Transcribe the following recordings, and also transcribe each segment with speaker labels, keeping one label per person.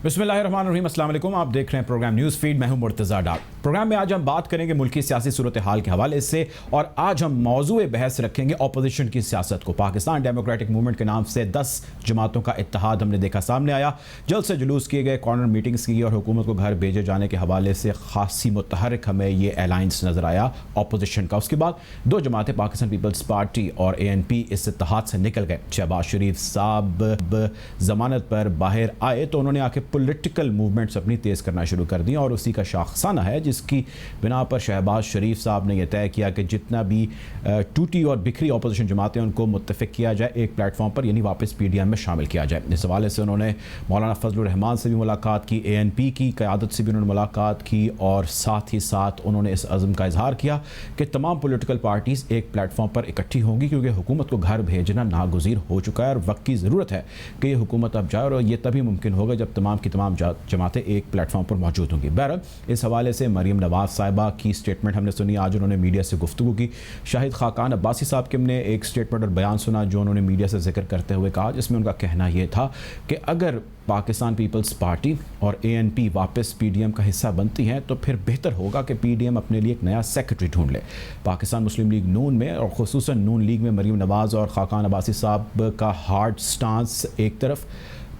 Speaker 1: बिस्मिल्लाहिर्रहमानिर्रहीम, अस्सलाम वालेकुम। आप देख रहे हैं प्रोग्राम न्यूज़ फीड। मैं हूं मुर्तज़ा डार। प्रोग्राम में आज हम बात करेंगे मुल्की सियासी सूरत हाल के हवाले से, और आज हम मौजूए बहस रखेंगे अपोजिशन की सियासत को। पाकिस्तान डेमोक्रेटिक मूवमेंट के नाम से 10 जमातों का इत्तेहाद हमने देखा सामने आया। जल्द से जुलूस किए गए, कॉर्नर मीटिंग्स की, और हुकूमत को घर भेजे जाने के हवाले से खासी मुतहरिक हमें ये अलायंस नज़र आया अपोजिशन का। उसके बाद दो जमातें पाकिस्तान पीपल्स पार्टी और ANP इस इत्तेहाद से निकल गए। शहबाज शरीफ साहब जमानत पर बाहर आए तो उन्होंने आके पॉलिटिकल मूवमेंट्स अपनी तेज़ करना शुरू कर दी, और उसी का शाखसाना है जिसकी बिना पर शहबाज शरीफ साहब ने यह तय किया कि जितना भी टूटी और बिखरी अपोजिशन जमातें उनको मुत्तफ़िक किया जाए एक प्लेटफॉर्म पर, यानी वापस PDM में शामिल किया जाए। इस हवाले से उन्होंने मौलाना फजलुर रहमान से भी मुलाकात की, ANP की क़यादत से भी उन्होंने मुलाकात की, और साथ ही साथ उन्होंने इस अज़्म का इजहार किया कि तमाम पोलिटिकल पार्टीज़ एक प्लेटफॉर्म पर इकट्ठी होंगी, क्योंकि हुकूमत को घर भेजना नागुज़ीर हो चुका है और वक्त की ज़रूरत है कि ये हुकूमत अब जाए, और ये तभी मुमकिन होगा जब तमाम की तमाम जमातें एक प्लेटफॉर्म पर मौजूद होंगी। बहरहाल इस हवाले से मरीम नवाज़ साहिबा की स्टेटमेंट हमने सुनी। आज उन्होंने मीडिया से गुफ्तगू की। शाहिद खाकान अब्बासी साहब के हमने एक स्टेटमेंट और बयान सुना जो उन्होंने मीडिया से जिक्र करते हुए कहा, जिसमें उनका कहना यह था कि अगर पाकिस्तान पीपल्स पार्टी और ANP वापस PDM का हिस्सा बनती हैं तो फिर बेहतर होगा कि PDM अपने लिए एक नया सेक्रेटरी ढूंढ ले। पाकिस्तान मुस्लिम लीग नून में, और ख़ुसूसन नून लीग में, मरीम नवाज़ और खाकान अब्बासी साहब का हार्ड स्टांस एक तरफ,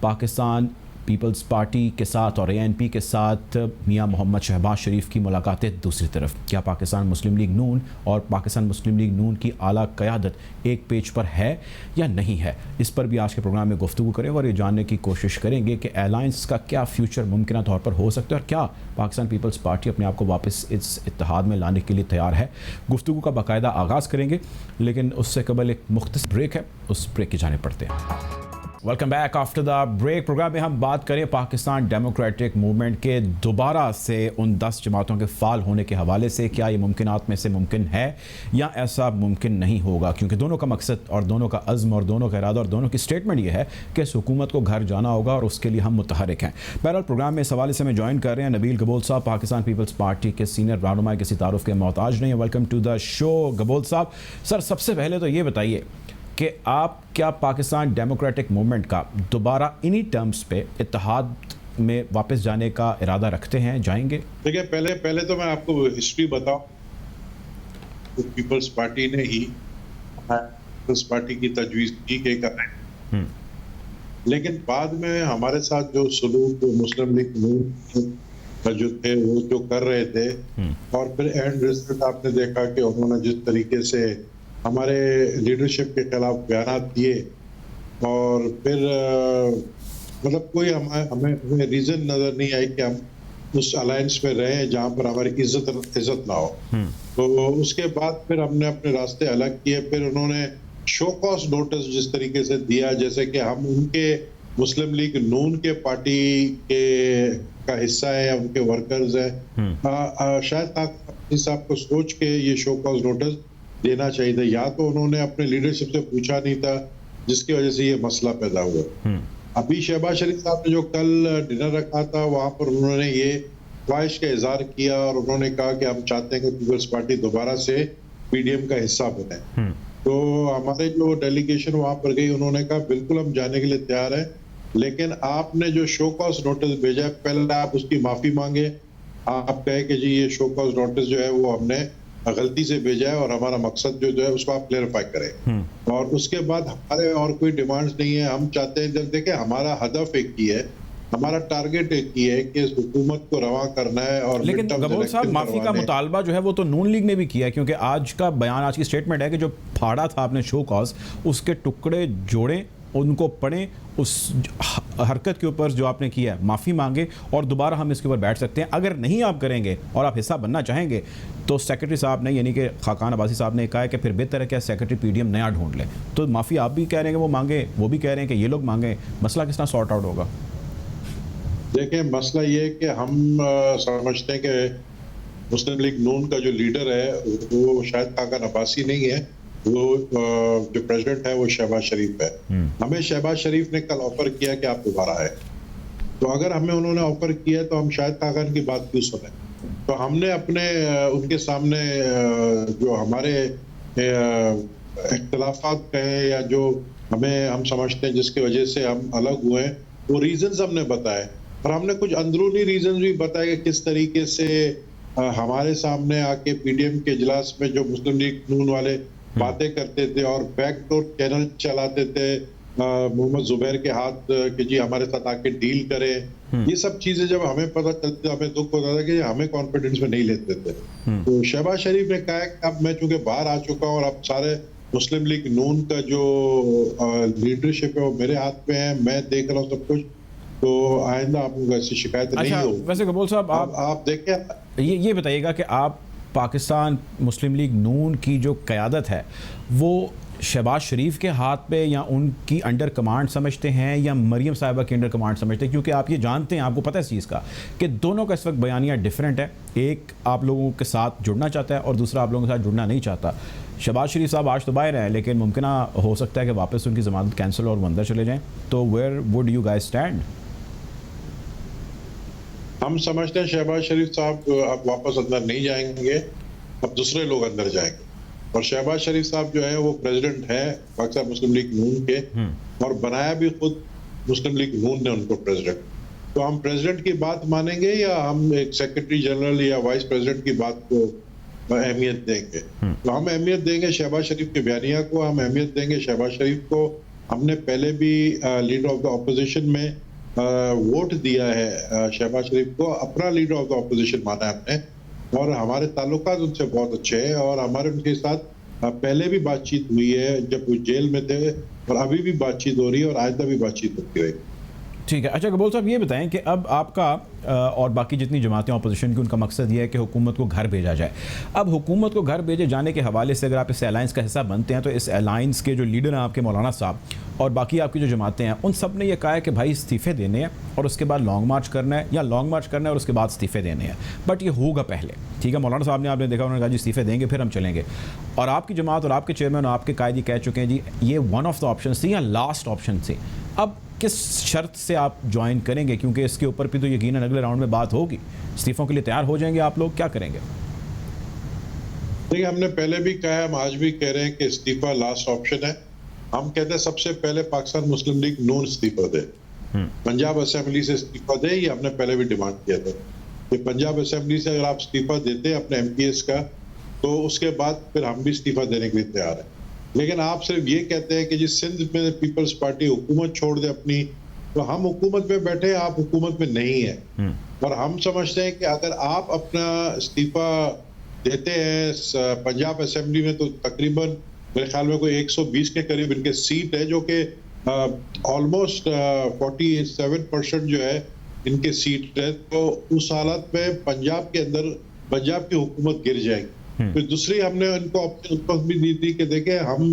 Speaker 1: पाकिस्तान पीपल्स पार्टी के साथ और ANP के साथ मियां मोहम्मद शहबाज शरीफ की मुलाकातें दूसरी तरफ। क्या पाकिस्तान मुस्लिम लीग नून और पाकिस्तान मुस्लिम लीग नून की आला क़यादत एक पेज पर है या नहीं है? इस पर भी आज के प्रोग्राम में गुफ्तगू करें और ये जानने की कोशिश करेंगे कि अलायंस का क्या फ्यूचर मुमकिन तौर पर हो सकता है, और क्या पाकिस्तान पीपल्स पार्टी अपने आप को वापस इस इत्तेहाद में लाने के लिए तैयार है। गुफ्तगू का बाकायदा आगाज़ करेंगे, लेकिन उससे कबल एक मुख्तसर ब्रेक है, उस ब्रेक की जाने पड़ते हैं। Welcome back after the break. Program में हम बात करें पाकिस्तान डेमोक्रेटिक मूवमेंट के दोबारा से उन 10 जमातों के फाल होने के हवाले से। क्या ये मुमकिनात में से मुमकिन है या ऐसा मुमकिन नहीं होगा, क्योंकि दोनों का मकसद और दोनों का अज़्म और दोनों का इरादा और दोनों की स्टेटमेंट ये है कि इस हुकूमत को घर जाना होगा, और उसके लिए हम मुतहरिक हैं। बहरहाल प्रोग्राम में इस हवाले से हमें ज्वाइन कर रहे हैं नबील गबोल साहब, पाकिस्तान पीपल्स पार्टी के सीनियर रहनुमा, किसी तारुफ के मोहताज नहीं है। Welcome to the show Gabol sahab. Sir, सबसे पहले तो ये बताइए कि आप क्या पाकिस्तान डेमोक्रेटिक मूवमेंट का दोबारा इन्हीं टर्म्स पे इत्तेहाद में वापस जाने का इरादा रखते हैं, जाएंगे?
Speaker 2: देखिए, पहले तो मैं आपको हिस्ट्री बताऊं। तो पीपल्स पार्टी ने ही पीपल्स पार्टी की तजवीज़ की कि करें, लेकिन बाद में हमारे साथ जो सलूक मुस्लिम लीग नून जो थे वो जो कर रहे थे, और फिर एंड रिजल्ट आपने देखा कि उन्होंने जिस तरीके से हमारे लीडरशिप के खिलाफ बयान दिए, और फिर मतलब कोई हमें रीज़न नज़र नहीं आई कि हम उस अलायंस में रहें जहाँ पर हमारी इज्जत ना हो। तो उसके बाद फिर हमने अपने रास्ते अलग किए। फिर उन्होंने शो कॉज नोटिस जिस तरीके से दिया, जैसे कि हम उनके मुस्लिम लीग नून के पार्टी के का हिस्सा है या उनके वर्कर्स हैं, शायद साहब को सोच के ये शो कॉज नोटिस देना चाहिए था, या तो उन्होंने अपने लीडरशिप से पूछा नहीं था, जिसकी वजह से ये मसला पैदा हुआ। अभी शहबाज शरीफ साहब ने जो कल डिनर रखा था, वहां पर उन्होंने ये ख्वाहिश का इजहार किया, और उन्होंने कहा कि हम चाहते हैं कि पीपल्स पार्टी दोबारा से PDM का हिस्सा बने। तो हमारे जो डेलीगेशन वहां पर गई, उन्होंने कहा बिल्कुल हम जाने के लिए तैयार है, लेकिन आपने जो शो कॉज नोटिस भेजा है, पहले आप उसकी माफी मांगे। आप कहे कि जी ये शो कॉज नोटिस जो है वो हमने गलती से भेजा है, और हमारा मकसद जो है उसको आप क्लेरिफाई करें। और उसके बाद हमारे और कोई डिमांड्स नहीं है। हम चाहते हैं, जब देखें हमारा हदफ एक ही है, हमारा टारगेट एक ही है कि इस हुकूमत को रवा करना है। और
Speaker 1: लेकिन गबोल साहब, माफी का मुतालबा जो है वो तो नून लीग ने भी किया है, क्योंकि आज का बयान, आज की स्टेटमेंट है कि जो फाड़ा था आपने शो कॉज, उसके टुकड़े जोड़ें, उनको पढ़ें, उस हरकत के ऊपर जो आपने किया है माफ़ी मांगे, और दोबारा हम इसके ऊपर बैठ सकते हैं। अगर नहीं आप करेंगे और आप हिस्सा बनना चाहेंगे तो सेक्रेटरी साहब ने, यानी कि खाकान अब्बासी साहब ने कहा है कि फिर बेहतर है कि सेक्रेटरी PDM नया ढूंढ ले। तो माफ़ी आप भी कह रहे हैं कि वो मांगे, वो भी कह रहे हैं कि ये लोग मांगे, मसला किस तरह सॉर्ट आउट होगा?
Speaker 2: देखिए, मसला ये है कि हम समझते हैं कि मुस्लिम लीग नून का जो लीडर है वो शायद खाकान अब्बासी नहीं है, वो जो प्रेसिडेंट है वो शहबाज शरीफ है। हमें शहबाज शरीफ ने कल ऑफर किया कि आप दोबारा आए, तो अगर हमें उन्होंने ऑफर किया तो हम शायद खाकान की बात क्यों सुने। तो हमने अपने उनके सामने जो हमारे इख्तिलाफात कहे या जो हम समझते हैं जिसकी वजह से हम अलग हुए हैं, वो रीजंस हमने बताए। और हमने कुछ अंदरूनी रीजन भी बताए कि किस तरीके से हमारे सामने आके पीडीएम के इजलास में जो मुस्लिम लीग नून वाले बातें करते थे और बैकडोर चैनल चलाते थे मोहम्मद जुबैर के हाथ कि जी हमारे साथ आके डील करें, ये सब चीजें जब हमें पता चलती हमें दुख होता था कि हमें कॉन्फिडेंस में नहीं लेते थे। तो शहबाज शरीफ ने कहा कि अब मैं चूंकि बाहर आ चुका हूँ और अब सारे मुस्लिम लीग नून का जो लीडरशिप है वो मेरे हाथ में है, मैं देख रहा हूँ सब कुछ, तो आइंदा आप लोगों को ऐसी शिकायत नहीं होगी।
Speaker 1: वैसे कबूल साहब
Speaker 2: आप देखें,
Speaker 1: ये बताइएगा कि आप पाकिस्तान मुस्लिम लीग नून की जो क़यादत है वो शहबाज शरीफ के हाथ पे या उनकी अंडर कमांड समझते हैं या मरियम साहिबा के अंडर कमांड समझते हैं? क्योंकि आप ये जानते हैं, आपको पता है इस चीज़ का कि दोनों का इस वक्त बयानिया डिफरेंट है। एक आप लोगों के साथ जुड़ना चाहता है और दूसरा आप लोगों के साथ जुड़ना नहीं चाहता। शहबाज शरीफ साहब आज तो बाहर हैं, लेकिन मुमकिन हो सकता है कि वापस उनकी ज़मानत कैंसिल और वो अंदर चले जाएँ। तो where would you guys stand?
Speaker 2: हम समझते हैं शहबाज शरीफ साहब अब वापस अंदर नहीं जाएंगे, अब दूसरे लोग अंदर जाएंगे। और शहबाज शरीफ साहब जो है वो प्रेसिडेंट है पाकिस्तान मुस्लिम लीग नून के, और बनाया भी खुद मुस्लिम लीग नून ने उनको प्रेसिडेंट। तो हम प्रेसिडेंट की बात मानेंगे या हम एक सेक्रेटरी जनरल या वाइस प्रेसिडेंट की बात को अहमियत देंगे? तो हम अहमियत देंगे शहबाज शरीफ के बयानिया को, हम अहमियत देंगे शहबाज शरीफ को। हमने पहले भी लीडर ऑफ द ऑपोजिशन में वोट दिया है शहबाज शरीफ को, अपना लीडर ऑफ द ऑपोजिशन माना है हमने, और हमारे ताल्लुकात उनसे बहुत अच्छे हैं और हमारे उनके साथ पहले भी बातचीत हुई है जब वो जेल में थे, और अभी भी बातचीत हो रही है और आइंदा भी बातचीत होती रहेगी।
Speaker 1: ठीक है। अच्छा कबूल साहब, ये बताएं कि अब आपका और बाकी जितनी जमातें अपोजिशन की, उनका मकसद ये है कि हुकूमत को घर भेजा जाए। अब हुकूमत को घर भेजे जाने के हवाले से अगर आप इस अलायंस का हिस्सा बनते हैं तो इस अलायंस के जो लीडर हैं आपके मौलाना साहब और बाकी आपकी जो जमातें हैं, उन सब ने यह कहा है कि भाई इस्तीफ़े देने हैं और उसके बाद लॉन्ग मार्च करना है, या लॉन्ग मार्च करना है और उसके बाद इस्तीफ़े देने हैं। बट ये होगा पहले, ठीक है। मौलाना साहब ने, आपने देखा, उन्होंने कहा जी इस्तीफ़े देंगे फिर हम चलेंगे। और आपकी जमात और आपके चेयरमैन और आपके कायदी कह चुके हैं जी ये वन ऑफ द ऑप्शन थी या लास्ट ऑप्शन थी। अब किस शर्त से आप ज्वाइन करेंगे? क्योंकि इसके ऊपर भी तो यकीनन अगले राउंड में बात होगी। इस्तीफ़ों के लिए तैयार हो जाएंगे आप लोग, क्या करेंगे?
Speaker 2: देखिए, हमने पहले भी कहा है, हम आज भी कह रहे हैं कि इस्तीफा लास्ट ऑप्शन है। हम कहते हैं सबसे पहले पाकिस्तान मुस्लिम लीग नून इस्तीफा दे, पंजाब असेंबली से इस्तीफा दे। ये हमने पहले भी डिमांड किया था कि पंजाब असेंबली से अगर आप इस्तीफा देते हैं अपने एमपीएस का, तो उसके बाद फिर हम भी इस्तीफा देने के लिए तैयार हैं। लेकिन आप सिर्फ ये कहते हैं कि जिस सिंध में पीपल्स पार्टी हुकूमत छोड़ दे अपनी, तो हम हुकूमत में बैठे, आप हुकूमत में नहीं है। और हम समझते हैं कि अगर आप अपना इस्तीफा देते हैं पंजाब असेंबली में, तो तकरीबन मेरे ख्याल में कोई 120 के करीब इनके सीट है, जो कि ऑलमोस्ट 47% जो है इनके सीट है। तो उस हालत में पंजाब के अंदर पंजाब की हुकूमत गिर जाएगी। फिर दूसरी हमने उनको ऑप्शन भी दी थी कि देखें हम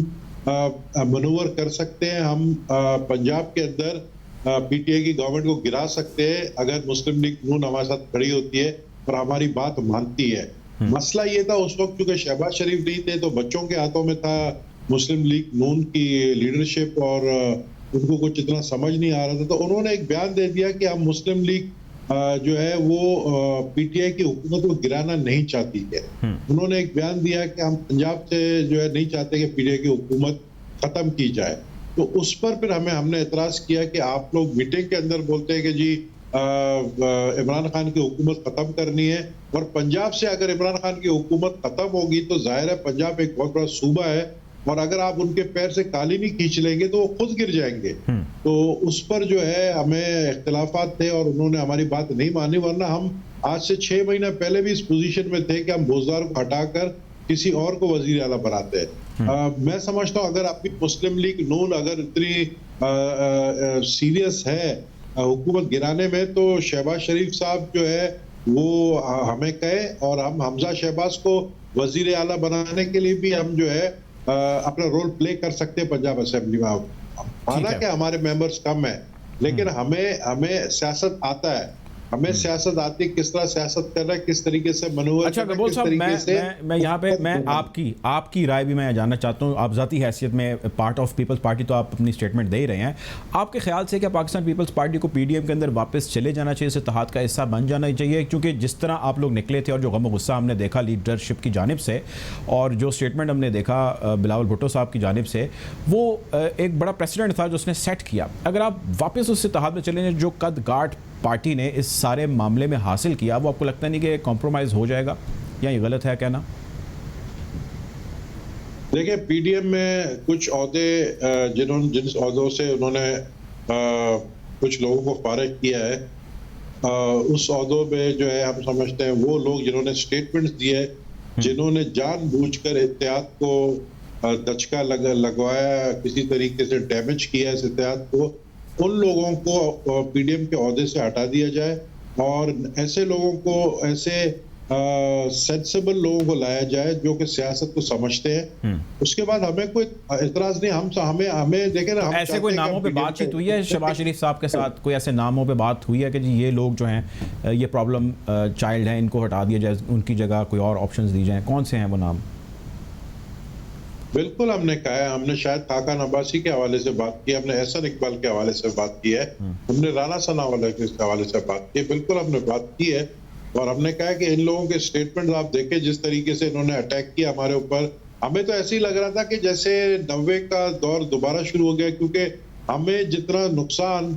Speaker 2: मनूवर कर सकते हैं, हम पंजाब के अंदर पीटीआई की गवर्नमेंट को गिरा सकते हैं अगर मुस्लिम लीग नून हमारे साथ खड़ी होती है और हमारी बात मानती है। मसला ये था उस वक्त क्योंकि शहबाज शरीफ नहीं थे, तो बच्चों के हाथों में था मुस्लिम लीग नून की लीडरशिप और उनको कुछ इतना समझ नहीं आ रहा था। तो उन्होंने एक बयान दे दिया कि हम मुस्लिम लीग जो है वो पीटीआई की हुकूमत को गिराना नहीं चाहती है। उन्होंने एक बयान दिया कि हम पंजाब से जो है नहीं चाहते कि पीटीआई की हुकूमत खत्म की जाए। तो उस पर फिर हमने एतराज किया कि आप लोग मीटिंग के अंदर बोलते हैं कि जी इमरान खान की हुकूमत खत्म करनी है, और पंजाब से अगर इमरान खान की हुकूमत खत्म होगी तो जाहिर है पंजाब एक बहुत बड़ा सूबा है, और अगर आप उनके पैर से काली नहीं खींच लेंगे तो वो खुद गिर जाएंगे। तो उस पर जो है हमें इख्तिलाफात थे और उन्होंने हमारी बात नहीं मानी, वरना हम आज से 6 महीना पहले भी इस पोजीशन में थे कि हम बोजदार को हटाकर किसी और को वजीर आला बनाते हैं। मैं समझता हूँ अगर आपकी मुस्लिम लीग नून अगर इतनी सीरियस है हुकूमत गिराने में, तो शहबाज शरीफ साहब जो है वो हमें कहे, और हम हमजा शहबाज को वजीर आला बनाने के लिए भी हम जो है अपना रोल प्ले कर सकते हैं पंजाब असेंबली में। हालांकि हमारे मेंबर्स कम है, लेकिन हमें सियासत आता है, हमें सियासत आती है, किस तरह सियासत कर रहा है, किस तरीके से मनोवर।
Speaker 1: अच्छा कबूल साहब, मैं यहाँ पे मैं आपकी राय भी मैं जानना चाहता हूँ। आप ज़ाती हैसियत में पार्ट ऑफ पीपल्स पार्टी तो आप अपनी स्टेटमेंट दे ही रहे हैं। आपके ख्याल से क्या पाकिस्तान पीपल्स पार्टी को पीडीएम के अंदर वापस चले जाना चाहिए, इस इत्तेहाद का हिस्सा बन जाना चाहिए? क्योंकि जिस तरह आप लोग निकले थे और जो गम गुस्सा हमने देखा लीडरशिप की जानिब से, और जो स्टेटमेंट हमने देखा बिलावल भुट्टो साहब की जानिब से, वो एक बड़ा प्रेसिडेंट था जो उसने सेट किया। अगर आप वापस उस इत्तेहाद में चले जाएं जो कद गाट पार्टी ने इस सारे मामले में हासिल किया वो आपको लगता नहीं कि कॉम्प्रोमाइज़ हो जाएगा, या ये गलत है कहना?
Speaker 2: देखिए, पीडीएम में कुछ ओहदे जिन ओहदों से उन्होंने कुछ लोगों को फारिग किया है, उस ओहदों में जो है हम समझते हैं वो लोग जिन्होंने स्टेटमेंट्स दिए, जिन्होंने जानबूझकर एहतियात को दचका लगवाया, किसी तरीके से डैमेज किया इस एहतियात को, उन लोगों को पीडीएम के ओहदे से हटा दिया जाए और ऐसे लोगों को, ऐसे सेंसिबल लोगों को लाया जाए जो कि सियासत को समझते हैं। उसके बाद हमें कोई इतराज नहीं, हमें देखें ना, हम
Speaker 1: ऐसे कोई नामों पे बातचीत हुई है शहबाज शरीफ साहब के साथ? कोई ऐसे नामों पे बात हुई है कि जी ये लोग जो हैं ये प्रॉब्लम चाइल्ड हैं, इनको हटा दिया जाए, उनकी जगह कोई और ऑप्शंस दी जाएं? कौन से हैं वो नाम?
Speaker 2: बिल्कुल हमने कहा है, हमने शायद खाकान अब्बासी के हवाले से बात की, हमने एहसन इकबाल के हवाले से बात की है, हमने राना सनावाला के हवाले से बात की है, बिल्कुल हमने बात की है। और हमने कहा कि इन लोगों के स्टेटमेंट आप देखें, जिस तरीके से इन्होंने अटैक किया हमारे ऊपर, हमें तो ऐसे ही लग रहा था कि जैसे 90 का दौर दोबारा शुरू हो गया, क्योंकि हमें जितना नुकसान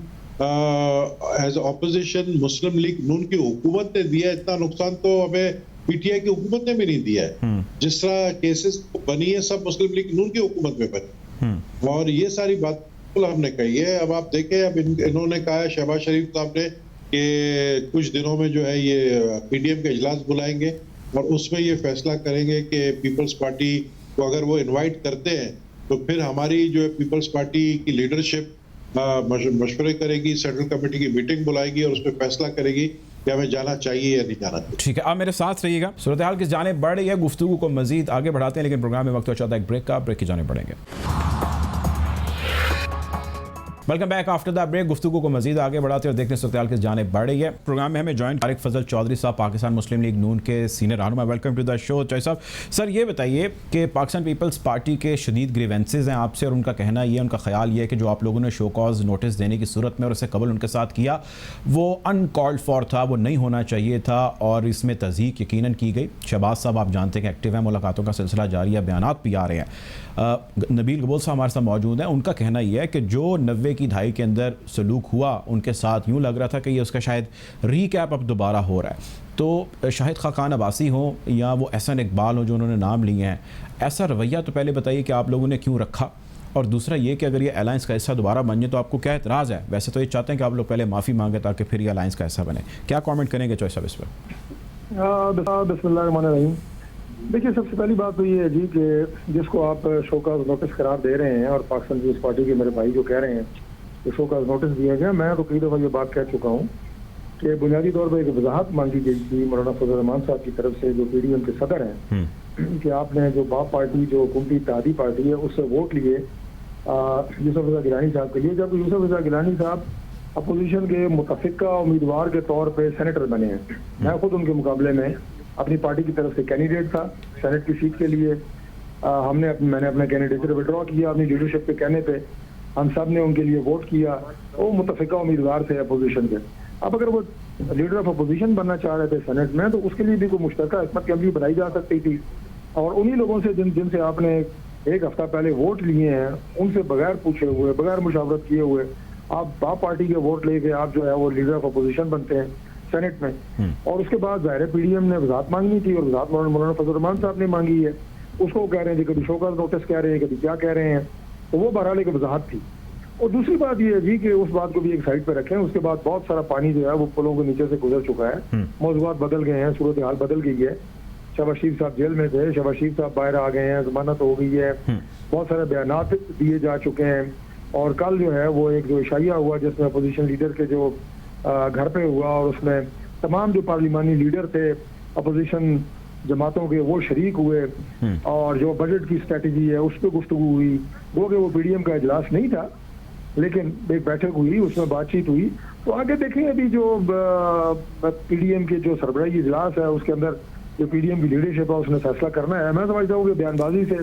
Speaker 2: एज ऑपोजिशन मुस्लिम लीग नून की हुकूमत ने दिया, इतना नुकसान तो हमें पीटीआई की हुकूमत ने भी नहीं दिया है। जिस तरह केसेस बनी है सब मुस्लिम लीग नून की हुकूमत में बनी, और ये सारी बात हमने कही है। अब आप देखें, अब इन्होंने कहा है शहबाज शरीफ साहब ने कि कुछ दिनों में जो है ये पीडीएम का इजलास बुलाएंगे और उसमें ये फैसला करेंगे कि पीपल्स पार्टी को अगर वो इनवाइट करते हैं तो फिर हमारी जो है पीपल्स पार्टी की लीडरशिप मशवरे करेगी, सेंट्रल कमेटी की मीटिंग बुलाएगी और उसमें फैसला करेगी कि हमें जाना चाहिए या नहीं जाना चाहिए।
Speaker 1: ठीक है, आप मेरे साथ रहिएगा। सूरत हाल किस जाने बढ़ रही है, गुफ्तगू को मजीद आगे बढ़ाते हैं, लेकिन प्रोग्राम में वक्त हो जाता है एक ब्रेक का। ब्रेक की जाने बढ़ेंगे। Welcome back after the break. गुफ्तगू को मजीद आगे बढ़ाते हैं और देखते हैं सूरत हाल किस जाने बढ़ रही है। प्रोग्राम में हमें जॉइंट तारिक फजल चौधरी साहब, पाकिस्तान मुस्लिम लीग नून के सीनियर रहनुमा। Welcome to the show Chaudhry sahab. Sir ये बताइए कि पाकिस्तान पीपल्स पार्टी के शदीद ग्रीवेंसेज हैं आपसे, और उनका कहना ये, उनका ख्याल ये है कि जो आप लोगों ने शो कॉज नोटिस देने की सूरत में और उससे कबल उनके साथ किया वो अनकॉल्ड फॉर था, वो नहीं होना चाहिए था और इसमें तज़ीक यकीनन की गई। शहबाज साहब आप जानते हैं कि एक्टिव हैं, मुलाकातों का सिलसिला जारी है, बयानात भी आ रहे हैं। नबील गबोल साहब हमारे साथ मौजूद हैं। उनका कहना यह है कि जो 90 की दहाई के अंदर सलूक हुआ उनके साथ, यूँ लग रहा था कि ये उसका शायद रीकैप अब दोबारा हो रहा है। तो शाहिद खाकान अब्बासी हों या वो एहसन इकबाल हों जो उन्होंने नाम लिए हैं, ऐसा रवैया तो पहले बताइए कि आप लोगों ने क्यों रखा, और दूसरा ये कि अगर ये अलायंस का हिस्सा दोबारा बन जाए तो आपको क्या एतराज़ है? वैसे तो ये चाहते हैं कि आप लोग पहले माफ़ी मांगे ताकि फिर ये अलायंस का हिस्सा बने। क्या कमेंट करेंगे चौधरी साहब इस पर?
Speaker 3: बिस्मिल्लाहिर्रहमानिर्रहीम। देखिए, सबसे पहली बात तो ये है जी कि जिसको आप शो का नोटिस करार दे रहे हैं और पाकिस्तान पीपल्स पार्टी के मेरे भाई जो कह रहे हैं कि शो का नोटिस दिया गया, मैं तो कई दफ़ा ये बात कह चुका हूँ कि बुनियादी तौर पर एक वजाहत मांगी गई थी मौलाना फजल रहमान साहब की तरफ से, जो पीडीएम के सदर हैं, कि आपने जो बाप पार्टी जो हुकूमती इत्तेहादी पार्टी है उससे वोट लिए यूसुफ रज़ा गिलानी साहब के लिए, जब यूसुफ रज़ा गिलानी साहब अपोजिशन के मुतफ़िका उम्मीदवार के तौर पर सेनेटर बने हैं। मैं खुद उनके मुकाबले में अपनी पार्टी की तरफ से कैंडिडेट था सेनेट की सीट के लिए। मैंने अपना कैंडिडेचर विड्रॉ किया अपनी लीडरशिप के कहने पे, हम सब ने उनके लिए वोट किया। वो मुतफ़िका उम्मीदवार थे अपोजिशन के। अब अगर वो लीडर ऑफ अपोजिशन बनना चाह रहे थे सेनेट में तो उसके लिए भी कोई मुश्तरका हिकमत की अमली बनाई जा सकती थी, और उन्हीं लोगों से जिनसे आपने एक हफ्ता पहले वोट लिए हैं, उनसे बगैर पूछे हुए, बगैर मुशावरत किए हुए आप बाप पार्टी के वोट लेके आप जो है वो लीडर ऑफ अपोजिशन बनते हैं सेनेट में। और उसके बाद ज़ाहिर पीडीएम ने वजाहत मांगनी थी और वजाहत मौलाना फजल रहमान साहब ने मांगी है। उसको कह रहे हैं जी कभी शो का नोटिस कह रहे हैं, कभी क्या कह रहे हैं, तो वो बहरहाल एक वजाहत थी। और दूसरी बात ये है जी कि उस बात को भी एक साइड पे रखें। उसके बाद बहुत सारा पानी जो है वो पुलों के नीचे से गुजर चुका है, मौजूद बदल गए हैं, सूरत हाल बदल गई है। शहबाज शरीफ साहब जेल में थे, शहबाज शरीफ साहब बाहर आ गए हैं, जमानत हो गई है, बहुत सारे बयानात दिए जा चुके हैं। और कल जो है वो एक जो इशाइया हुआ जिसमें अपोजिशन लीडर के जो घर पे हुआ, और उसमें तमाम जो पार्लिमानी लीडर थे अपोजिशन जमातों के वो शरीक हुए, और जो बजट की स्ट्रेटजी है उस पर गुफ्तगू हुई। वो कि वो पीडीएम का इजलास नहीं था लेकिन एक बैठक हुई, उसमें बातचीत हुई। तो आगे देखें, अभी जो पीडीएम के जो सरबराही इजलास है उसके अंदर जो पीडीएम की लीडरशिप है उसने फैसला करना है। मैं समझता हूँ कि बयानबाजी से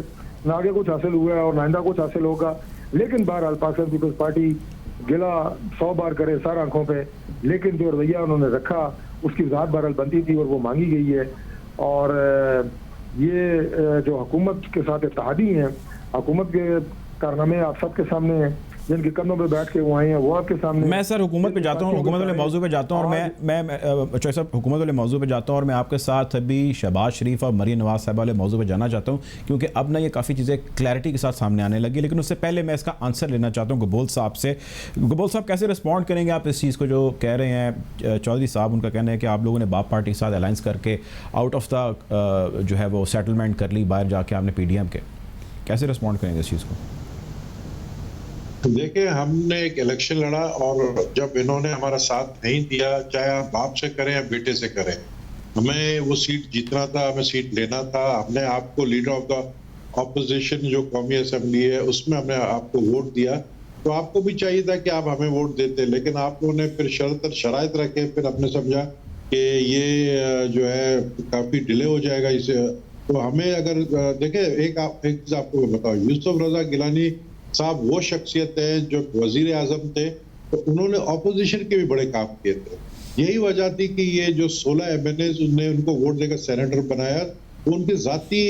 Speaker 3: ना आगे कुछ हासिल हुआ है और ना आइंदा कुछ हासिल होगा। लेकिन बहरहाल पाकिस्तान पीपल्स पार्टी गिला 100 बार करे सर आंखों पे, लेकिन जो रवैया उन्होंने रखा उसकी वजाहत बहरहाल बनती थी और वो मांगी गई है। और ये जो हुकूमत के साथ इत्तेहादी हैं, हुकूमत के कारनामे आप सबके सामने हैं। जिनके कंधों पे बैठ के वो आए हैं, वो आपके सामने।
Speaker 1: मैं सर हुकूमत पे जाता हूँ, हुकूमत वाले मौजू पे जाता हूँ, और मैं चौधरी साहब हुकूमत वाले मौजू पे जाता हूँ, और मैं आपके साथ अभी शहबाज शरीफ और मरीम नवाज साहब वाले मौजू पे जाना चाहता हूँ, क्योंकि अब ना ये काफ़ी चीज़ें क्लैरिटी के साथ सामने आने लगी। लेकिन उससे पहले मैं इसका आंसर लेना चाहता हूँ गबोल साहब से। गबोल साहब, कैसे रिस्पॉन्ड करेंगे आप इस चीज़ को जो कह रहे हैं चौधरी साहब? उनका कहना है कि आप लोगों ने बाप पार्टी के साथ अलायंस करके आउट ऑफ द जो है वो सेटलमेंट कर ली बाहर जाके आपने PDM के, कैसे रिस्पॉन्ड करेंगे इस चीज़ को?
Speaker 2: देखिए, हमने एक इलेक्शन लड़ा और जब इन्होंने हमारा साथ नहीं दिया, चाहे आप बाप से करें या बेटे से करें, हमें वो सीट जीतना था, हमें सीट लेना था। हमने आपको लीडर ऑफ द ऑपोजिशन जो कौमी असेंबली है उसमें हमने आपको वोट दिया, तो आपको भी चाहिए था कि आप हमें वोट देते। लेकिन आप लोगों ने फिर शराइत रखे, फिर हमने समझा कि ये जो है काफी डिले हो जाएगा इसे। तो हमें अगर देखें, एक चीज आपको बताओ, यूसुफ रजा गिलानी साहब वो शख्सियत है जो वजीर आजम थे, तो उन्होंने ऑपोजिशन के भी बड़े काम किए थे। यही वजह थी कि ये जो 16 MNA ने उनको वोट देकर सेनेटर बनाया, वो उनके जाती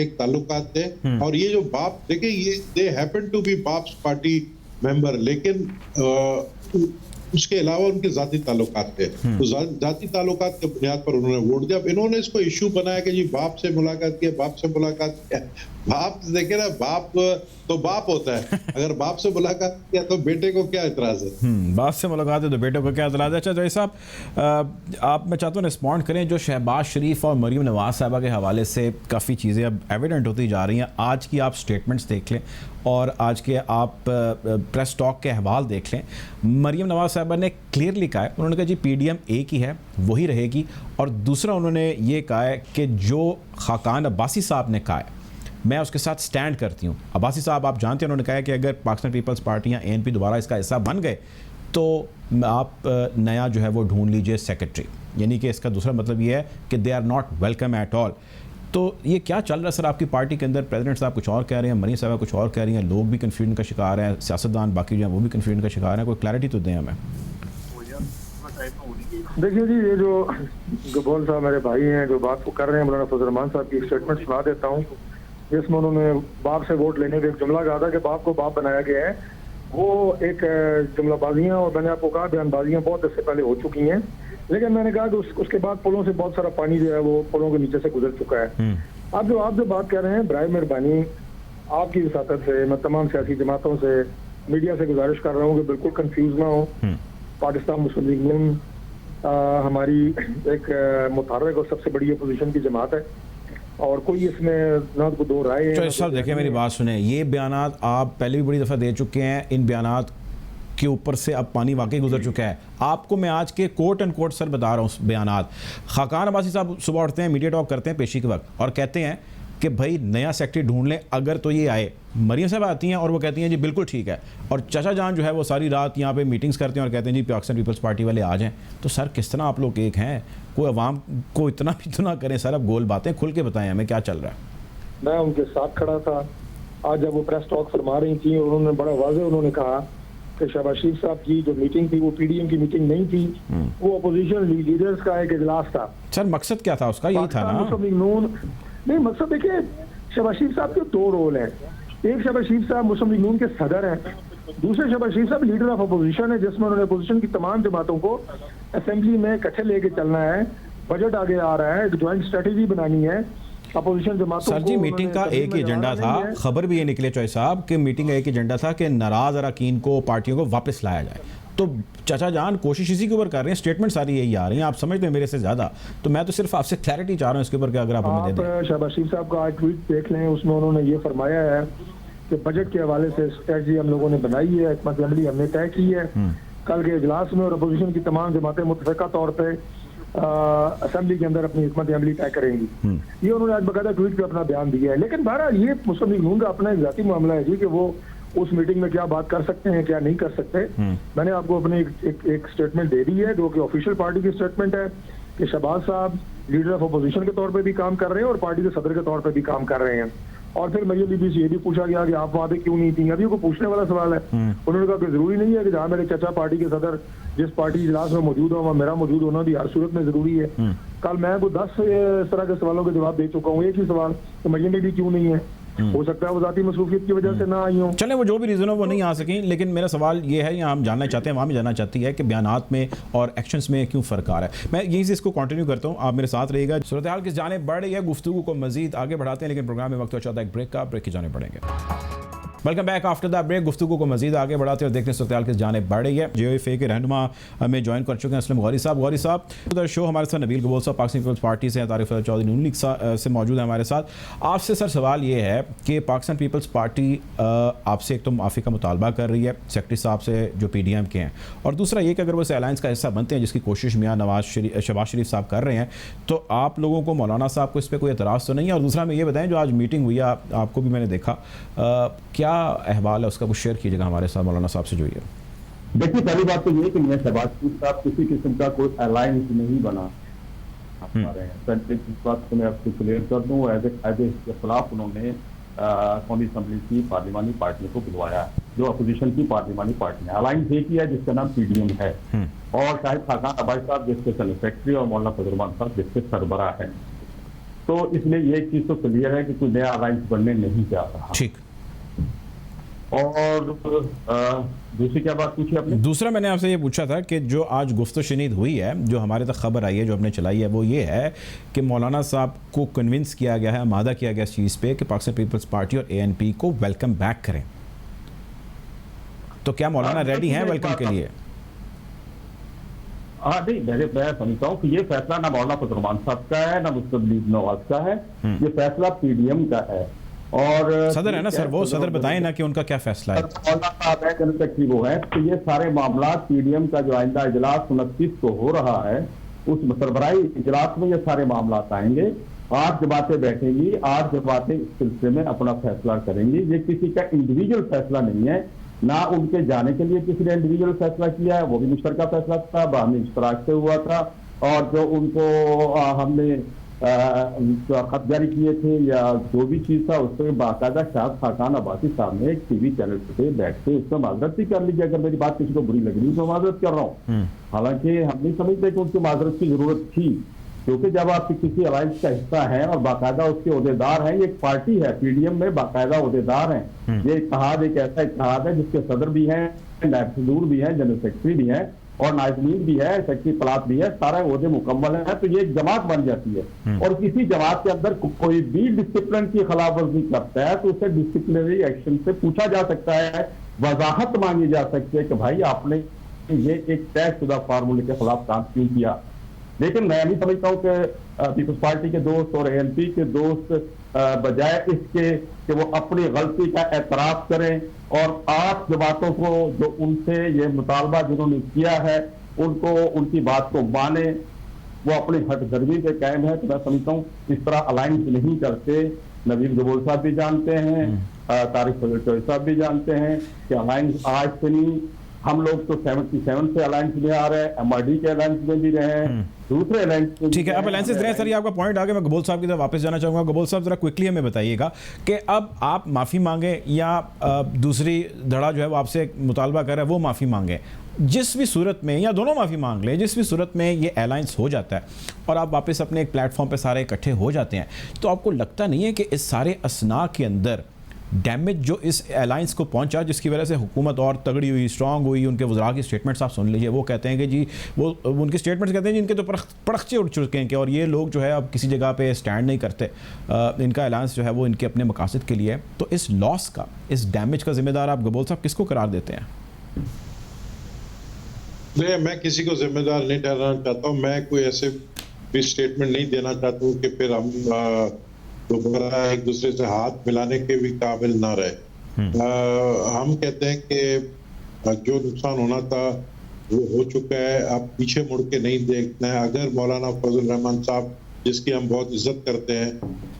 Speaker 2: एक ताल्लुकात थे। और ये जो बाप, देखिए, ये they happen to be BAP's party member, लेकिन उसके अलावा उनके जाती ताल्लुकात थे। तो जाती ताल्लुकात के बुनियाद पर उन्होंने वोट दिया। अब इन्होंने इसको इशू बनाया कि जी बाप से मुलाकात किया, बाप से मुलाकात किया। बाप देखे ना, बाप तो बाप होता है, अगर बाप से मुलाकात किया तो बेटे को क्या एतराज है?
Speaker 1: बाप से मुलाकात है तो बेटे को क्या एतराज है? अच्छा जय साहब, आप मैं चाहता हूँ रिस्पॉन्ड करें। जो शहबाज शरीफ और मरीम नवाज साहबा के हवाले से काफ़ी चीज़ें अब एविडेंट होती जा रही हैं। आज की आप स्टेटमेंट्स देख लें और आज के आप प्रेस टॉक के अहवाल देख लें। मरीम नवाज साहबा ने क्लियरली कहा है, उन्होंने कहा जी PDM एक ही है, वही रहेगी। और दूसरा उन्होंने ये कहा है कि जो खाकान अब्बासी साहब ने कहा है, मैं उसके साथ स्टैंड करती हूँ। अब्बासी साहब आप जानते हैं, उन्होंने कहा है कि अगर पाकिस्तान पीपल्स पार्टी या ANP दोबारा इसका हिस्सा बन गए तो आप नया जो है वो ढूंढ लीजिए सेक्रेटरी। यानी कि इसका दूसरा मतलब ये है कि they are not welcome at all. तो ये क्या चल रहा है सर आपकी पार्टी के अंदर? प्रेसिडेंट साहब कुछ और कह रहे हैं, मरीम साहब कुछ और कह रही हैं, लोग भी कन्फ्यूजन का शिकार हैं, सियासतदान बाकी जो हैं वो भी कन्फ्यूजन का शिकार हैं। कोई क्लैरिटी तो दें हमें।
Speaker 3: देखिए जी, ये जो गबोल साहब मेरे भाई हैं जो बात को कर रहे हैं, मौलाना फजल रहमान साहब की स्टेटमेंट सुना देता हूँ, जिसमें उन्होंने बाप से वोट लेने का एक जुमला कहा था कि बाप को बाप बनाया गया है। वो एक जुमलाबाजियाँ, और मैंने आपको कहा बयानबाजियाँ बहुत इससे पहले हो चुकी हैं, लेकिन मैंने कहा कि उसके बाद पुलों से बहुत सारा पानी जो है वो पुलों के नीचे से गुजर चुका है। अब जो आप जो बात कर रहे हैं, बराए मेहरबानी आपकी वसातत से मैं तमाम सियासी जमातों से, मीडिया से गुजारिश कर रहा हूँ कि बिल्कुल कंफ्यूज ना हो। पाकिस्तान मुस्लिम लीग नून हमारी एक मुतहर्रिक और सबसे बड़ी अपोजिशन की जमात है, और कोई इसमें ना तो दो राय है।
Speaker 1: सर देखिए, मेरी बात सुने, ये बयानात आप पहले भी बड़ी दफ़ा दे चुके हैं। इन बयानात के ऊपर से अब पानी वाकई गुजर चुका है। आपको मैं आज के कोट एंड कोट सर बता रहा हूँ बयानात। खाकान अब्बासी साहब सुबह उठते हैं, मीडिया टॉक करते हैं पेशी के वक्त, और कहते हैं कि भाई नया सेक्रेटरी ढूंढ लें अगर तो ये आए। मरीम साहब आती हैं और वो कहती हैं जी बिल्कुल ठीक है, और चाचा जान जो है वो सारी रात यहाँ पे मीटिंग्स करते हैं और कहते हैं जी पाकिस्तान पीपल्स पार्टी वाले आ जाएं। तो सर किस तरह आप लोग एक हैं? कोई अवाम को इतना भी तो ना करें सर, अब गोल बातें खुल के बताएं हमें क्या चल रहा है।
Speaker 3: मैं उनके साथ खड़ा था आज जब वो प्रेस टॉक फरमा रही थी, उन्होंने बड़ा वाज़ेह उन्होंने कहा कि शहबाज शरीफ साहब की जो मीटिंग थी वो PDM की मीटिंग नहीं थी, वो अपोजिशन लीडर्स का एक इजलास था।
Speaker 1: सर मकसद क्या था उसका? यही था ना।
Speaker 3: मुस्लिम लीग नून नहीं, मकसद देखिए, शहबाज शरीफ साहब के दो रोल हैं। एक, शहबाज शरीफ साहब मुस्लिम लीग नून के सदर हैं, दूसरे शहबाज शरीफ साहब लीडर ऑफ अपोजिशन है, जिसमें उन्होंने अपोजिशन की तमाम जमातों को असेंबली में इकट्ठे लेके चलना है। बजट आगे आ रहा है, एक ज्वाइंट स्ट्रेटेजी बनानी है अपोजिशन जमातों
Speaker 1: सर जी
Speaker 3: को।
Speaker 1: मीटिंग का एक ही एजेंडा था, खबर भी ये निकले चौधरी साहब कि मीटिंग का एक एजेंडा था कि नाराज अरकान को, पार्टियों को वापस लाया जाए। तो चाचा जान कोशिश इसी के ऊपर कर रहे हैं, स्टेटमेंट सारी यही आ रही हैं, आप समझते हैं मेरे से ज़्यादा। तो मैं तो सिर्फ आपसे क्लैरिटी चाह रहा हूँ इसके ऊपर कि अगर आप हमें दे दें।
Speaker 3: शहबाज शरीफ साहब का आज ट्वीट देख लें, उसमें उन्होंने ये फरमाया है कि बजट के हवाले से स्ट्रेटजी हम लोगों ने बनाई है, हिकमत अमली हमने तय की है। कल के इजलास में और अपोजिशन की तमाम जमातें मुतफ़िक़ा तौर पर असेंबली के अंदर अपनी हिकमत अमली तय करेंगी। ये उन्होंने आज बाकायदा ट्वीट पे अपना बयान दिया है। लेकिन बहरहाल ये मुस्लिम लीग नून का अपना एक ज़ाती मामला है जी कि वो उस मीटिंग में क्या बात कर सकते हैं, क्या नहीं कर सकते। मैंने आपको अपने एक स्टेटमेंट दे दी है जो कि ऑफिशियल पार्टी की स्टेटमेंट है कि शहबाज साहब लीडर ऑफ अपोजिशन के तौर पे भी काम कर रहे हैं और पार्टी के सदर के तौर पे भी काम कर रहे हैं। और फिर मरियम बीबी से ये भी पूछा गया कि आप वहाँ पे क्यों नहीं थी। अभी को पूछने वाला सवाल है। उन्होंने कहा कि जरूरी नहीं है कि जहाँ मेरे चाचा पार्टी के सदर जिस पार्टी इजलास में मौजूद हो वहाँ मेरा मौजूद होना भी हर सूरत में जरूरी है। कल मैं को 10 इस तरह के सवालों के जवाब दे चुका हूँ। एक ही सवाल कि मरियम बीबी क्यों नहीं है, हो सकता है वो जाती मसरूफियत की वजह से ना आई हो।
Speaker 1: चले वो जो भी रीज़न हो वो नहीं आ सकें, लेकिन मेरा सवाल ये है, या हम जानना चाहते हैं, वहाँ भी जानना चाहती है कि बयानात में और एक्शंस में क्यों फ़र्क आ रहा है। मैं यहीं से इसको कंटिन्यू करता हूँ, आप मेरे साथ रहिएगा। सूरत हाल किस जाने बढ़ रही है, गुफ्तगू को मजीद आगे बढ़ाते हैं, लेकिन प्रोग्राम में वक्त हो चाहता है एक ब्रेक का, ब्रेक की जाने पड़ेंगे। Welcome back after the break. गुफ्तगू को मजीद आगे बढ़ाते हैं और देखते हैं सूरत हाल किस जाने बढ़ रही है। JOFA के रहनुमा में ज्वाइन कर चुके हैं असलम गौरी साहब। गौरी साहब उधर शो हमारे साथ नबील गबोल साहब पाकिस्तान पीपल्स पार्टी से हैं, तारिक चौधरी नून लीग से मौजूद है हमारे साथ। आपसे सर सवाल ये है कि पाकिस्तान पीपल्स पार्टी आपसे एक तो माफ़ी का मुतालबा कर रही है सेक्रेटरी साहब से जो PDM के हैं, और दूसरा ये कि अगर वो इस अलायंस का हिस्सा बनते हैं जिसकी कोशिश मियाँ शहबाज शरीफ साहब कर रहे हैं, तो आप लोगों को, मौलाना साहब को इस पर कोई एतराज़ तो नहीं है? और दूसरा मैं ये बताएं, जो आज मीटिंग हुई है आपको भी मैंने देखा, क्या अहवाल है उसका, कुछ शेयर कीजिएगा हमारे साथ मौलाना साहब से जो ये।
Speaker 4: देखिए, पहली बात तो ये कि मियां शहबाज शरीफ साहब किसी किस्म का कोई अलायंस नहीं बना रहे हैं। इस बात को मैं आपको क्लियर कर दूं, एज ए खिलाफ उन्होंने कौमी असम्बली की पार्लिमानी पार्टियों को बुलवाया, जो अपोजिशन की पार्लिमानी पार्टी है। अलायंस एक ही है जिसका नाम PDM है, और शाहिद खाकान अब्बासी साहब जिसके सेक्रेटरी और मौलाना फजलरहमान साहब जिसके सरबराह है। तो इसलिए ये एक चीज तो क्लियर है कि कोई नया अलायंस बनने नहीं जा रहा।
Speaker 1: ठीक।
Speaker 4: और दूसरी क्या बात पूछी आपने?
Speaker 1: दूसरा मैंने आपसे ये पूछा था कि जो आज गुफ्तो शनीद हुई है, जो हमारे तक खबर आई है, जो हमने चलाई है, वो ये है कि मौलाना साहब को कन्विंस किया गया है, आमादा किया गया इस चीज़ पे कि पाकिस्तान पीपल्स पार्टी और ANP को वेलकम बैक करें। तो क्या मौलाना रेडी हैं वेलकम के लिए?
Speaker 4: हाँ नहीं, मैं समझता हूँ कि ये फैसला ना मौलाना फजलरहमान साहब का है, ना मुस्लिम लीग नवाज का है, ये फैसला PDM का है। और
Speaker 1: सदर है ना सर, वो सदर बताएं ना कि उनका क्या फैसला है।
Speaker 4: मौलाना साहब है, जनरल सेक्रेटरी वो है, तो ये सारे मामला PDM का जो आइंदा इजलास 29 को हो रहा है, उस सरबराही इजलास में ये सारे मामला आएंगे। 8 जमातें बैठेंगी, 8 जमातें इस सिलसिले में अपना फैसला करेंगी। ये किसी का इंडिविजुअल फैसला नहीं है, ना उनके जाने के लिए किसी ने इंडिविजुअल फैसला किया है, वो भी मुश्तरका फैसला था, बाहमी इश्तराक से हुआ था। और जो उनको हमने खत जारी किए थे या जो भी चीज था, उस पर बाकायदा शाहिद खाकान अब्बासी साहब ने एक TV चैनल पे बैठ के उस पर माजरत भी कर लीजिए। अगर मेरी बात किसी को बुरी लग रही तो माजरत कर रहा हूँ। हालांकि हम नहीं समझते कि उनकी माजरत की जरूरत थी, क्योंकि जब आप किसी अलायंस का हिस्सा है और बाकायदा उसके ओहदेदार हैं, ये एक पार्टी है, PDM में बाकायदा ओहदेदार हैं। ये इत्तेहाद एक ऐसा इत्तेहाद है जिसके सदर भी हैं, नायब सदूर भी हैं, जनरल सेक्रेटरी भी हैं, और नायब भी है, सेक्रेटरी पलाट भी है, सारा ओहदे मुकम्मल है। तो ये एक जमात बन जाती है, और किसी जमात के अंदर कोई भी डिसिप्लिन की खिलाफवर्जी करता है तो उसे डिसिप्लिनरी एक्शन से पूछा जा सकता है, वजाहत मांगी जा सकती है कि भाई आपने ये एक तयशुदा फार्मूले के खिलाफ काम क्यों किया। लेकिन मैं नहीं समझता हूँ कि पीपल्स पार्टी के दोस्त और ANP के दोस्त बजाय इसके कि वो अपनी गलती का एतराफ करें और 8 जमातों को जो उनसे ये मुतालबा जिन्होंने किया है उनको, उनकी बात को माने, वो अपनी हटदर्मी पे कायम है। तो मैं समझता हूँ इस तरह अलायंस नहीं करते। नबील गबोल साहब भी जानते हैं, तारिक चौधरी साहब भी जानते हैं कि अलायंस आज से नहीं, हम लोग तो 77 से अलायंस में आ रहे हैं, MRD के अलायंस में भी रहे हैं, दूसरे अलायंस में। ठीक है,
Speaker 1: अब अलायंसेस रहे सर, ये आपका पॉइंट आगे। मैं गबोल साहब की तरफ वापस जाना चाहूँगा। गबोल साहब जरा क्विकली हमें बताइएगा कि अब आप माफ़ी मांगे या दूसरी धड़ा जो है वो आपसे मुतालबा कर रहा है वो माफ़ी मांगे, जिस भी सूरत में, या दोनों माफ़ी मांग लें, जिस भी सूरत में ये अलायंस हो जाता है और आप वापस अपने एक प्लेटफॉर्म पे सारे इकट्ठे हो जाते हैं, तो आपको लगता नहीं है कि इस सारे असना के अंदर डैमेज जो इस अलायंस को पहुंचा, जिसकी वजह से हुकूमत और तगड़ी हुई, स्ट्रांग हुई? उनके वज़रा की स्टेटमेंट्स आप सुन लीजिए, वो कहते हैं कि जी, वो उनके स्टेटमेंट्स कहते हैं जी इनके तो पड़खचे उठ चुके हैं कि, और ये लोग जो है अब किसी जगह पे स्टैंड नहीं करते, इनका अलायंस जो है वो इनके अपने मकासद के लिए है। तो इस लॉस का, इस डैमेज का जिम्मेदार आप गबोल साहब किसको करार देते हैं?
Speaker 2: मैं किसी को जिम्मेदार नहीं ठहराना चाहता हूँ। मैं कोई ऐसे भी स्टेटमेंट नहीं देना चाहता हूँ कि फिर हम दोबारा एक दूसरे से हाथ मिलाने के भी काबिल ना रहे। हम कहते हैं कि जो नुकसान होना था वो हो चुका है, अब पीछे मुड़ के नहीं देखना है। अगर मौलाना फजलरहमान साहब, जिसकी हम बहुत इज्जत करते हैं,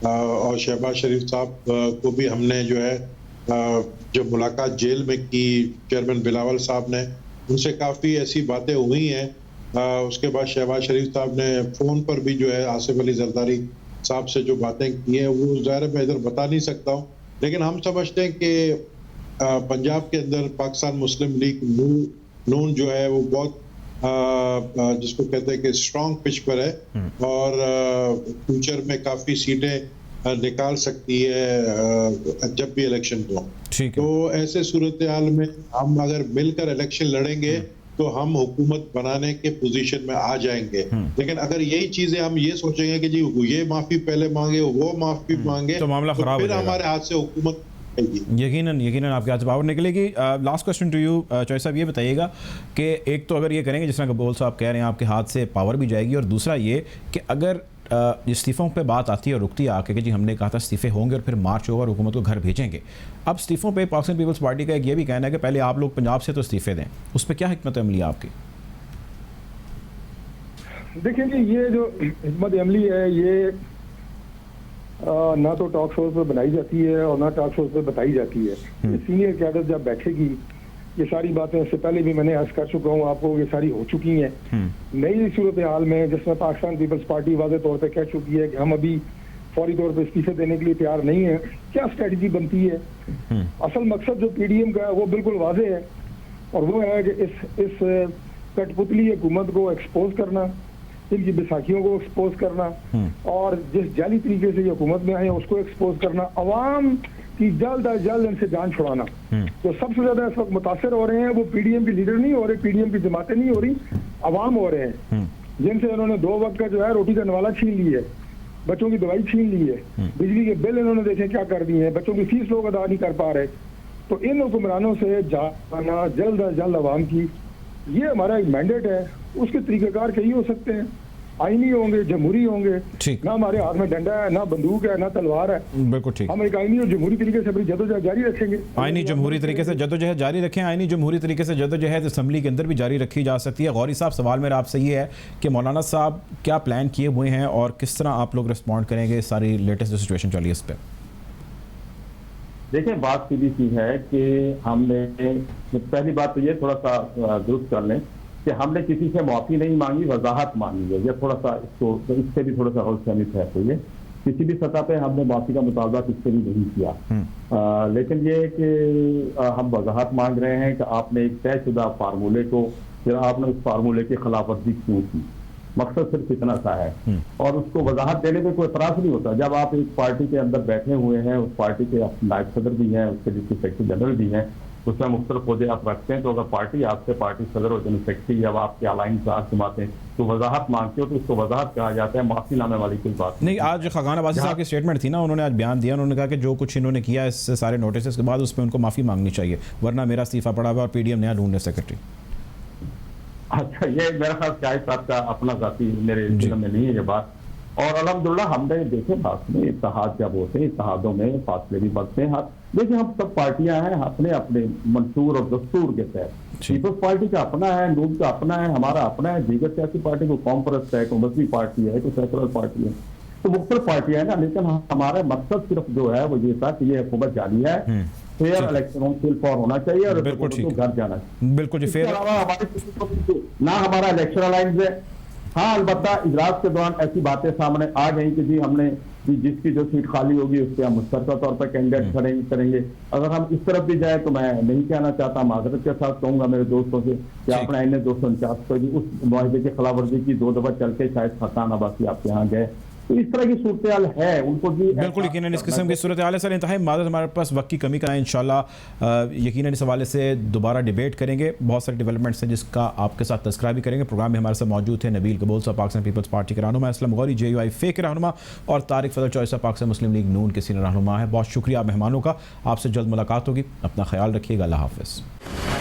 Speaker 2: और शहबाज शरीफ साहब को भी हमने जो है जो मुलाकात जेल में की चेयरमैन बिलावल साहब ने, उनसे काफ़ी ऐसी बातें हुई हैं। उसके बाद शहबाज शरीफ साहब ने फ़ोन पर भी जो है आसिफ अली जरदारी साहब से जो बातें की हैं वो ज़ाहिर मैं इधर बता नहीं सकता हूँ, लेकिन हम समझते हैं कि पंजाब के अंदर पाकिस्तान मुस्लिम लीग नून जो है वो बहुत जिसको कहते हैं कि स्ट्रॉन्ग पिच पर है, और फ्यूचर में काफ़ी सीटें निकाल सकती है जब भी इलेक्शन हो।
Speaker 1: ठीक है।
Speaker 2: तो ऐसे सूरत हाल में हम अगर मिलकर इलेक्शन लड़ेंगे तो हम हुकूमत बनाने के पोजीशन में आ जाएंगे। लेकिन अगर यही चीजें हम ये सोचेंगे कि जी ये माफी पहले मांगे, वो माफी मांगे,
Speaker 1: तो मामला खराब हो
Speaker 2: फिर
Speaker 1: जाएगा।
Speaker 2: हमारे हाथ से हुकूमत
Speaker 1: यकीनन आपके हाथ से पावर निकलेगी। लास्ट क्वेश्चन टू यू चॉइस साहब, ये बताइएगा कि एक तो अगर ये करेंगे जिस तरह कबूल साहब कह रहे हैं आपके हाथ से पावर भी जाएगी, और दूसरा ये कि अगर इस्तीफ़ों पे बात आती है और रुकती है आके कि जी हमने कहा था इस्तीफ़े होंगे और फिर मार्च होगा और हुकूमत को घर भेजेंगे, अब इस्तीफ़ों पे पाकिस्तान पीपल्स पार्टी का एक ये भी कहना है कि पहले आप लोग पंजाब से तो इस्तीफ़े दें, उस पर क्या हिकमत अमली है आपकी?
Speaker 3: देखिए जी, ये जो हिकमत अमली है ये ना तो टॉक शोज पे बनाई जाती है और ना टॉक शोज पे बताई जाती है। ये सीनियर क्यादत जब बैठेगी, ये सारी बातें इससे पहले भी मैंने अर्ज कर चुका हूँ आपको, ये सारी हो चुकी हैं। नई सूरत हाल में जिसमें पाकिस्तान पीपल्स पार्टी वाज़े तौर पे कह चुकी है कि हम अभी फौरी तौर पे इस्तीफे देने के लिए तैयार नहीं है, क्या स्ट्रेटजी बनती है? असल मकसद जो PDM का है वो बिल्कुल वाजे है, और वो है कि इस कठपुतली हुकूमत को एक्सपोज करना, इनकी बैसाखियों को एक्सपोज करना, और जिस जाली तरीके से ये हुकूमत में आए हैं उसको एक्सपोज करना, अवाम की जल्द अज जल्द इनसे जान छुड़ाना। तो सबसे ज्यादा इस वक्त मुतासर हो रहे हैं वो PDM के लीडर नहीं हो रहे, PDM की जमातें नहीं हो रही, अवाम हो रहे हैं, जिनसे इन्होंने 2 वक्त का जो है रोटी का नवाला छीन ली है, बच्चों की दवाई छीन ली है, बिजली के बिल इन्होंने देखे क्या कर दिए हैं, बच्चों की फीस लोग अदा नहीं कर पा रहे। तो इन हुक्मरानों से जाना जल्द अज जल्द अवाम की, ये हमारा एक मैंडेट है। उसके तरीक़ेकार कई हो सकते हैं, आईनी होंगे, जमहूरी होंगे। ना हमारे हाथ में डंडा है, ना बंदूक है, ना तलवार है।
Speaker 1: बिल्कुल ठीक।
Speaker 3: हम एक आईनी और जमहूरी तरीके से अपनी जदोजहद जारी रखेंगे।
Speaker 1: आईनी जमहूरी तरीके से जदोजहद जारी रखें। आईनी जमहूरी तरीके से जदोजहद असम्बली के अंदर भी जारी रखी जा सकती है। गौरी साहब, सवाल मेरा आपसे ये है कि मौलाना साहब क्या प्लान किए हुए हैं और किस तरह आप लोग रिस्पॉन्ड करेंगे सारी लेटेस्ट जो सिचुएशन चली है इस पर?
Speaker 4: देखिए, बात सीधी सी है कि हमने, पहली बात तो ये थोड़ा सा दुरुस्त कर लें कि हमने किसी से माफी नहीं मांगी, वजाहत मांगी है। ये थोड़ा सा इससे भी थोड़ा सा और सहमित है। तो ये किसी भी सतह पे हमने माफी का मुतालबा किससे भी नहीं किया, लेकिन ये कि हम वजाहत मांग रहे हैं कि आपने एक तयशुदा फार्मूले को, फिर आपने उस फार्मूले की खिलाफ वर्जी क्यों की। मकसद सिर्फ इतना सा है, और उसको वजाहत देने में कोई एतराज नहीं होता। जब आप एक पार्टी के अंदर बैठे हुए हैं, उस पार्टी के नायब सदर भी हैं, उसके डिप्टी सेक्रेटरी जनरल भी हैं, उसमें मुख्तलिफ ओहदे आप रखते हैं, तो अगर पार्टी आपसे पार्टी सदर और जनरल सेक्रेटरी जब आपके अलाइन साथ जमाते हैं तो वजाहत मांगते हो, तो उसको वजाहत कहा जाता है, माफी नामे वाली कोई बात
Speaker 1: नहीं। आज खागान अब्बासी साहब की स्टेटमेंट थी ना, उन्होंने आज बयान दिया, उन्होंने कहा कि जो कुछ इन्होंने किया इससे सारे नोटिस के बाद उस पर उनको माफी मांगनी चाहिए, वरना मेरा इस्तीफा पड़ा हुआ और PDM नया ढूंढने सेक्रेटरी।
Speaker 4: अच्छा, ये मेरा ख्याल शायद साहब का अपना जाती मेरे दिल में नहीं है ये बात। और अल्हम्दुलिल्लाह हमने देखे बात में इत्तेहाद जब होते हैं, इत्तेहादों में फासले भी बढ़ते हैं। देखिए, हम सब पार्टियां हैं, अपने अपने मंशूर और दस्तूर के तहत। पीपल्स पार्टी का अपना है, नूब का अपना है, हमारा अपना है, दीगर सियासी पार्टी को कॉमप्रस्त है, को मजहबी पार्टी है, को सेकुलर पार्टी है, तो मुख्तलिफ पार्टियां हैं ना। लेकिन हमारा मकसद सिर्फ जो है वो ये था कि ये हुकूमत जारी है, फेयर इलेक्शन सिर्फ और होना चाहिए और घर जाना चाहिए।
Speaker 1: बिल्कुल जी, फेयर।
Speaker 4: ना हमारा इलेक्शन अलायंस है। हाँ, अलबत्ता इजलास के दौरान ऐसी बातें सामने आ गई कि जी हमने जिसकी जो सीट खाली होगी उस पर हम मुश्तरका तौर पर कैंडिडेट करेंगे। अगर हम इस तरफ भी जाए तो मैं नहीं कहना चाहता, माजरत के साथ कहूंगा मेरे दोस्तों से कि आपने इन्हें 249 पर भी उस मुआहदे की खिलाफ वर्जी की 2 दफा चल के शायद खाकान अब्बासी आपके यहाँ गए। तो इस तरह की सूरत हाल है, उनको भी
Speaker 1: बिल्कुल यकीनन इस किस्म की सूरत हाल है। सर, इंतहाई मादर हमारे पास वक्त की कमी का है, इंशाल्लाह यकीनन इस हवाले से दोबारा डिबेट करेंगे। बहुत सारे डेवलपमेंट्स हैं जिसका आपके साथ तस्करा भी करेंगे। प्रोग्राम में हमारे साथ मौजूद थे नबील कबूल साहब, पाकिस्तान पीपल्स पार्टी के रहनुमा, असलम गौरी JUI फे के रहनुमा, और तारिक फजल चौधरी साहब, पाकिस्तान मुस्लिम लीग नून के सीनियर रहनुमा है। बहुत शुक्रिया मेहमानों का, आपसे जल्द मुलाकात होगी। अपना ख्याल रखिएगा। अल्लाह हाफ़िज़।